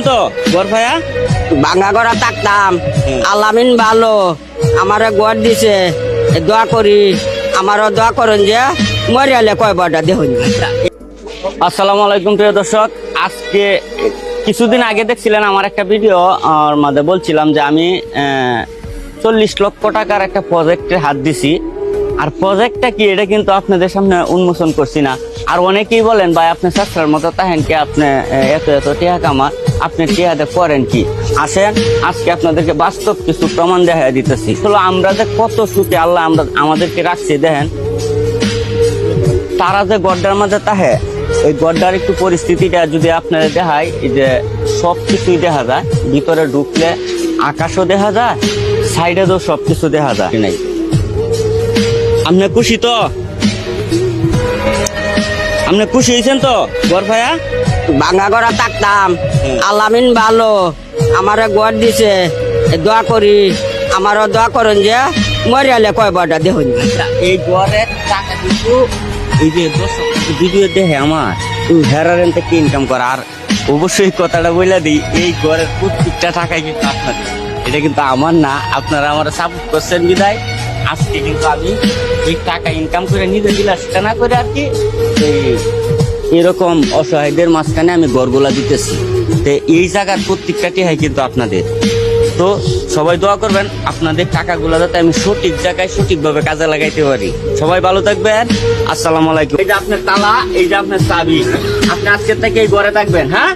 তো গড় ভাইয়া? ভাঙ্গা করা থাকতাম, আলামিন ভালো আমারে গড় দিছে, দোয়া করি আমারও দোয়া করেন যে মরিয়ালে কয় বড়টা দেখুন। আসসালামু আলাইকুম প্রিয় দর্শক, আজকে কিছুদিন আগে দেখছিলেন আমার একটা ভিডিও মধ্যে বলছিলাম যে আমি 40 লক্ষ টাকার একটা প্রজেক্টে হাত দিছি। আর প্রজেক্টটা কি এটা কিন্তু আপনাদের সামনে উন্মোচন করছি না। আর অনেকেই বলেন ভাই আপনি সাতটার মতো তাহেন কি, আপনি এত টিয়া কামা, আপনি টিয়াতে করেন কি? আসেন আজকে আপনাদেরকে বাস্তব কিছু প্রমাণ দেখা দিতেছি। আসলে আমরা যে কত সুখে আল্লাহ আমাদেরকে রাখছি দেখেন, তারা যে গড্ডার মাঝে তাহে ওই গড্ডার একটু পরিস্থিতিটা যদি আপনারা দেখায়, এই যে সব কিছুই দেখা যায়, ভিতরে ঢুকলে আকাশও দেখা যায়, সাইডে তো সবকিছু দেখা যায় নাই। আপনি খুশি তো? আপনি খুশি হয়েছেন তো গড় ভাইয়া? ভাঙ্গা করা থাকতাম, আলামিন ভালো আমারে গড় দিছে, দোয়া করি আমারও দোয়া করেন যে মরিয়ালে কয় বড়টা দেখুন। এই গড়ের টাকা কিন্তু এই যে ভিডিও দেখে আমার হেরারেন থেকে ইনকাম করা। আর অবশ্যই কথাটা বলে দিই, এই গড়ের প্রত্যেকটা টাকাই কিন্তু আপনাদের, এটা কিন্তু আমার না। আপনারা আমার সাপোর্ট করছেন বিদায় আজকে কিন্তু আমি এই টাকা ইনকাম করে নিজে বিলাসিতা না করে আর কি এরকম অসহায়দের মাঝখানে আমি গড়গুলা দিতেছি। তো এই জায়গার প্রত্যেকটা টিহাই কিন্তু আপনাদের। তো সবাই দোয়া করবেন আপনাদের টাকাগুলো যাতে আমি সঠিক জায়গায় সঠিকভাবে কাজে লাগাইতে পারি। সবাই ভালো থাকবেন, আসসালামু আলাইকুম। এই যে আপনার তালা, এই যে আপনার চাবি, আপনি আজকে থেকে এই ঘরে থাকবেন। হ্যাঁ।